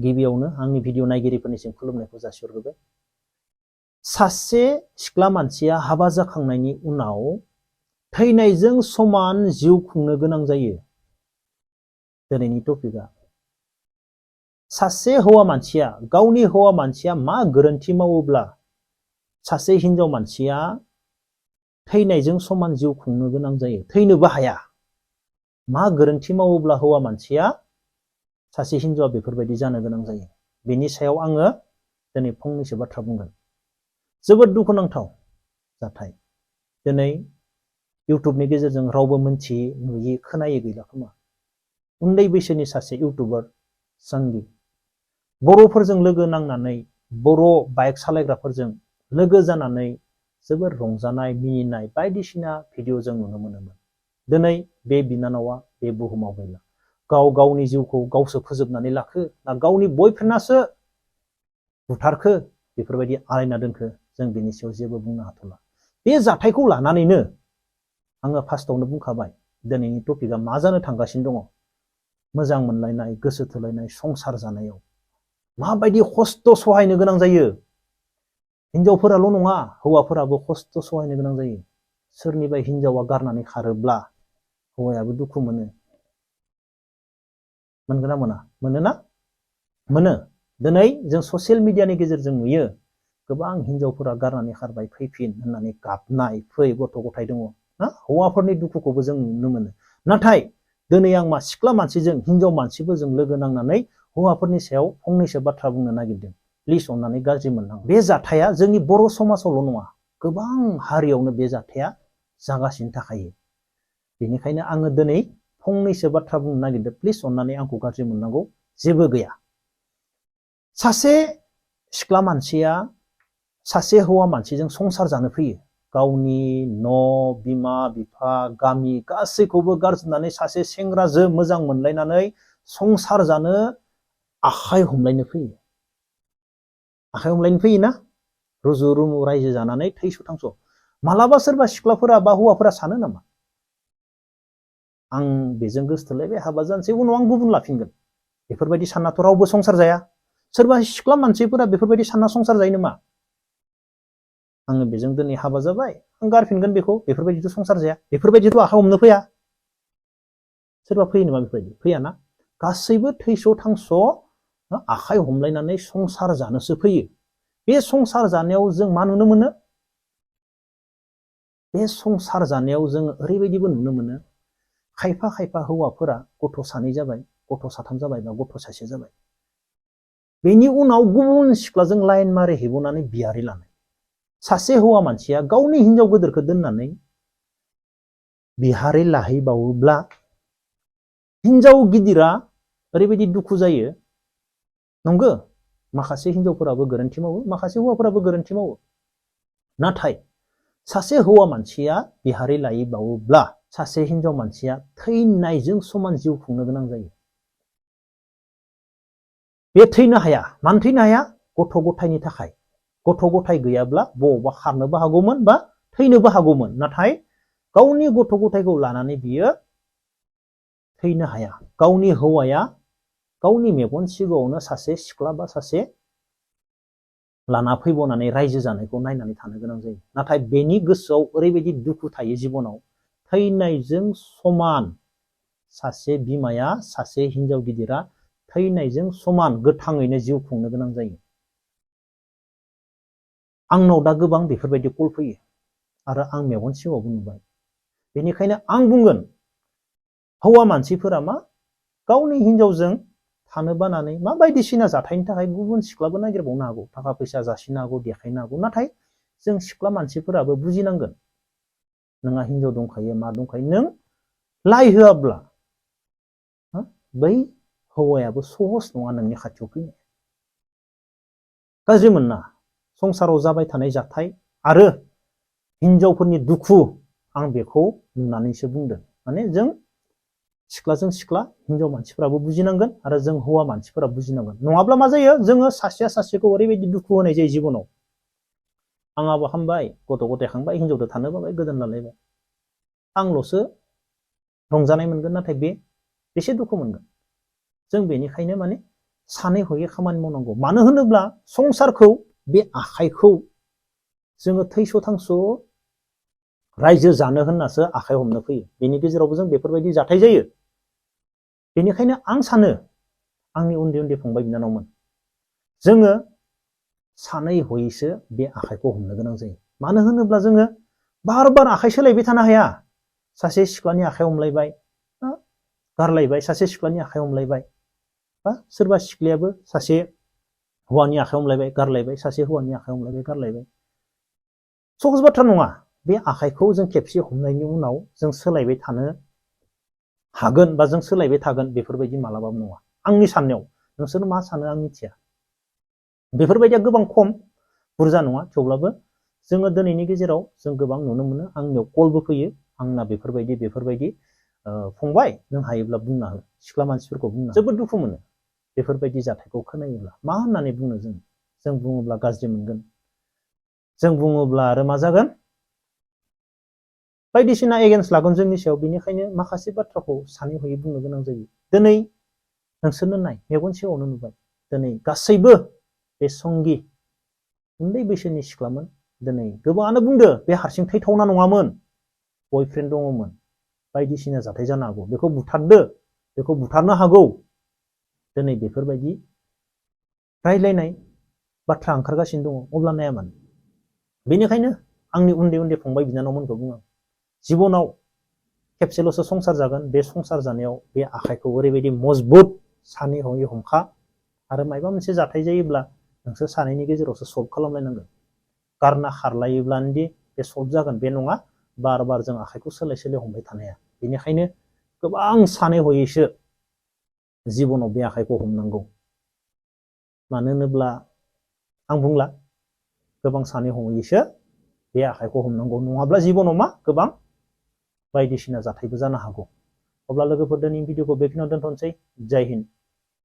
गिबियावनो आंनि भिडिअ नायगिरिफोरनिसिम खुलुमनायखौ जासिहरग्रोबाय। सासे सिख्ला मानसिया हाबा जाखांनायनि उनाव थैनायजों समान जिउ खुंनो गोनां जायो। दिनैनि टपिकआ सासे हौवा मानसिया गावनि हौवा मानसिया मा गोरोन्थि मावोब्ला सासे हिनजाव मानसिया थैनायजों समान जिउ खुंनो गोनां जायो, थैनोबो हाया। मा गोरोन्थि मावोब्ला हौवा मानसिया सासे हिनजावा बेफोरबायदि जानो गोनां जायो। बेनि सायाव आङो दिनै फंनैसो बाथ्रा बुंगोन। जोबोद दुखुनांथाव जाथाय। दिनै इउटुबनि गेजेरजों रावबो मोनथियै नुयै खोनायै गैला खोमा। उन्दै बैसोनि सासे इउटुबार संगि बर'फोरजों लोगो नांनानै बर' बाइक सालायग्राफोरजों लोगो जानानै जोबोर रंजानाय मिनिनाय बायदिसिना भिडिअ जों नुनो मोनोमोन। दिनै बे बिनानावा बे बुहुमाव गैला। गावनि जिउखौ गावसो फोजोबनानै लाखो ना गावनि बयफ्रेन्डआसो बुथारखो बेफोरबायदि आलायना दोनखो जों बेनि सायाव जेबो बुंनो हाथ'ला। बे जाथायखौ लानानैनो आङो फार्स्टआवनो बुंखाबाय दिनैनि टपिकआ मा जानो थांगासिनो दङ। मोजां मोनलायनाय गोसो थोलायनाय संसार जानायाव माबायदि खस्थ' सहायनो गोनां जायो। हिनजावफोराल' नङा हौवाफोराबो खस्थ' सहायनो गोनां जायो। सोरनिबा हिनजावा गारनानै खारोब्ला हौवायाबो दुखु मोनो। मोनगोन ना मोना? मोनोना? मोनो। दिनै जों ससियेल मिडियानि गेजेरजों नुयो गोबां हिनजावफोरा गारनानै खारबाय फैफिन होननानै गाबनाय फै गथ' गथाय दङ ना हौवाफोरनि दुखुखौबो जों नुनो मोनो। नाथाय दिनै आं मा सिख्ला मानसिजों हिनजाव मानसिफोरजों लोगो नांनानै हौवाफोरनि सायाव फंनैसो बाथ्रा बुंनो नागिरदों। प्लिज अननानै गाज्रि मोननाङा। बे जाथाया जोंनि बर' समाजावल' नङा, गोबां हारियावनो बे जाथाया जागासिनो थाखायो। बेनिखायनो आङो दिनै फंनैसो बाथ्रा बुंनो नागिरदों। प्लिज अननानै आंखौ गाज्रि मोननांगौ जेबो गैया। सासे सिख्ला मानसिया सासे हौवा मानसिजों संसार जानो फैयो। गावनि न' बिमा बिफा गामि गासैखौबो गारजोबनानै सासे सेंग्राजों मोजां मोनलायनानै संसार जानो आखाइ हमलायनो फैयो। आखाइ हमलायनो फैयोना? रुजु रुमु रायजो जानानै थैस' थांस'। मालाबा सोरबा सिख्लाफोरा बा हौवाफोरा सानो नामा आं बेजों गोसथोलायबाय हाबा जानोसै उनाव आं गुबुन लाफिनगोन। बेफोरबायदि साननाथ' रावबो संसार जाया। सोरबा सिख्ला मानसिफोरा बेफोरबायदि सानना संसार जायो नामा? आङो बेजों दिनै हाबा जाबाय आं गारफिनगोन बेखौ, बेफोरबायदिथ' संसार जाया। बेफोरबायदिथ' आखाइ हमनो फैया। सोरबा फैयो नामा बेफोरबायदि? फैयाना? गासैबो थैस' थांस' आखाइ हमलायनानै संसार जानोसो फैयो। बे संसार जानायाव जों मा नुनो मोनो? बे संसार जानायाव जों ओरैबायदिबो नुनो मोनो खायफा खायफा हौवाफोरा गथ' सानै जाबाय, गथ' साथाम जाबाय बा गथ' सासे जाबाय। बेनि उनाव गुबुन सिख्लाजों लाइन मारि हेबनानै बियारि लानाय। सासे हौवा मानसिया गावनि हिनजाव गोदोरखौ दोननानै बिहारि लाहैबावोब्ला हिनजाव गिदिरा ओरैबायदि दुखु जायो। नंगौ माखासे हिनजावफोराबो गोरोन्थि मावो, माखासे हौवाफोराबो गोरोन्थि मावो। नाथाय सासे हौवा मानसिया बिहारि लाहैबावोब्ला सासे हिनजाव मानसिया थैनायजों समान जिउ खुंनो गोनां जायो। बे थैनो हाया। मानो थैनो हाया? गथ' गथायनि थाखाय। गथ' गथाय गैयाब्ला बबावबा खारनोबो हागौमोन बा थैनोबो हागौमोन। नाथाय गावनि गथ' गथायखौ लानानै बियो थैनो हाया। गावनि हौवाया गावनि मेगन सिगाङावनो सासे सिख्ला बा सासे लाना फैबावनानै रायजो जानायखौ नायनानै थानो गोनां जायो। नाथाय बेनि गोसोआव ओरैबायदि दुखु थायो जिबनाव थैनायजों समान सासे बिमाया सासे हिनजाव गिदिरा थैनायजों समान गोथाङैनो जिउ खुंनो गोनां जायो। आंनाव दा गोबां बेफोरबायदि कल फैयो आरो आं मेगन सिगाङावबो नुबाय। बेनिखायनो आं बुंगोन हौवा मानसिफोरा मा गावनि हिनजावजों थानो बानानै मा बायदिसिना जाथायनि थाखाय गुबुन सिख्लाबो नागिरबावनो हागौ, थाखा फैसा जासिनो हागौ, देखायनो हागौ। नाथाय जों सिख्ला मानसिफोराबो बुजिनांगोन नोंहा हिनजाव दंखायो मा दंखायो, नों लाइ होआब्ला बै हौवायाबो सहस नङा नोंनि खाथियाव फैनो। गाज्रि मोनना संसाराव जाबाय थानाय जाथाय आरो हिनजावफोरनि दुखु आं बेखौ नुनानैसो बुंदों। माने जों सिख्लाजों सिख्ला हिनजाव मानसिफोराबो बुजिनांगोन आरो जों हौवा मानसिफोरा बुजिनांगोन। नङाब्ला मा जायो जोङो सासेया सासेखौ ओरैबायदि दुखु होनाय जायो जिबनाव। आंहाबो हामबाय गथ' गथाय खांबाय हिनजावजों थानो बाबाय गोदान लालायबाय। आंल'सो रंजानाय मोनगोन नाथाय बे बेसे दुखु मोनगोन। जों बेनिखायनो माने सानै हयै खामानि मावनांगौ। मानो होनोब्ला संसारखौ बे आखाइखौ जोङो थैस' थांस' रायजो जानो होननासो आखाइ हमनो फैयो। बेनि गेजेरावबो जों बेफोरबायदि जाथाय जायो। बेनिखायनो आं सानो आंनि उन्दै उन्दै फंबाय बिनानावमोन, जोङो सानै हयैसो बे आखाइखौ हमनो गोनां जायो। मानो होनोब्ला जोङो बार बार आखाइ सोलायबाय थानो हाया। सासे सिख्लानि आखाइ हमलायबाय गारलायबाय, सासे सिख्लानि आखाइ हमलायबाय, बा सोरबा सिख्लायाबो सासे हौवानि आखाइ हमलायबाय गारलायबाय, सासे हौवानि आखाइ हमलायबाय गारलायबाय। सहज बाथ्रा नङा। बे आखाइखौ जों खेबसे हमनायनि उनाव जों सोलायबाय थानो हागोन बा जों सोलायबाय थागोन बेफोरबायदि मालाबाबो नङा आंनि साननायाव। नोंसोर मा सानो आं मिथिया। बेफोरबायदिया गोबां खम, बुरजा नङा, थेवब्लाबो जोङो दिनैनि गेजेराव जों गोबां नुनो मोनो। आंनियाव कलबो फैयो, आंना बेफोरबायदि फंबाय नों हायोब्ला बुंना हो। सिख्ला मानसिफोरखौ बुंना जोबोद दुखु मोनो बेफोरबायदि जाथायखौ खोनायोब्ला। मा होननानै बुंनो जों बुङोब्ला गाज्रि मोनगोन, जों बुङोब्ला आरो मा जागोन, बायदिसिना एगेन्स्ट लागोन जोंनि सायाव। बेनिखायनो माखासे बाथ्राखौ सानै हयै बुंनो गोनां जायो। दिनै नोंसोरनो नाय, मेगन सिगाङावनो नुबाय, दिनै गासैबो बे संगि उन्दै बैसोनि सिख्लामोन। दिनै गोबाङानो बुंदो बे हारसिं थैथावना नङामोन, बयफ्रेन्ड दङमोन, बायदिसिना जाथाय जानो हागौ, बेखौ बुथारदो, बेखौ बुथारनो हागौ। दिनै बेफोरबायदि रायज्लायनाय बाथ्रा ओंखारगासिनो दङ। अब्ला नाया मानो? बेनिखायनो आंनि उन्दै उन्दै फंबाय बिनानावमोनखौ बुङो, जिबनाव खेबसेल'सो संसार जागोन। बे संसार जानायाव बे आखाइखौ ओरैबायदि मजबुत सानै हयै हमखा। आरो माबा मोनसे जाथाय जायोब्ला नोंसोर सानैनि गेजेरावसो सल्भ खालामलायनांगोन। गारना खारलायोब्लानोदि बे सल्भ जागोन बे नङा। बार बार जों आखाइखौ सोलाय सोलाय हमबाय थानो हाया। बेनिखायनो गोबां सानै हयैसो जिबनाव बे आखाइखौ हमनांगौ। मानो होनोब्ला आं बुंला, गोबां सानै हयैसो बे आखाइखौ हमनांगौ। नङाब्ला जिबनाव मा गोबां बायदिसिना जाथायबो जानो हागौ। अब्ला लोगोफोर दिनैनि भिडिअखौ बेखिनियाव दोनथ'नोसै। जय हिन्द।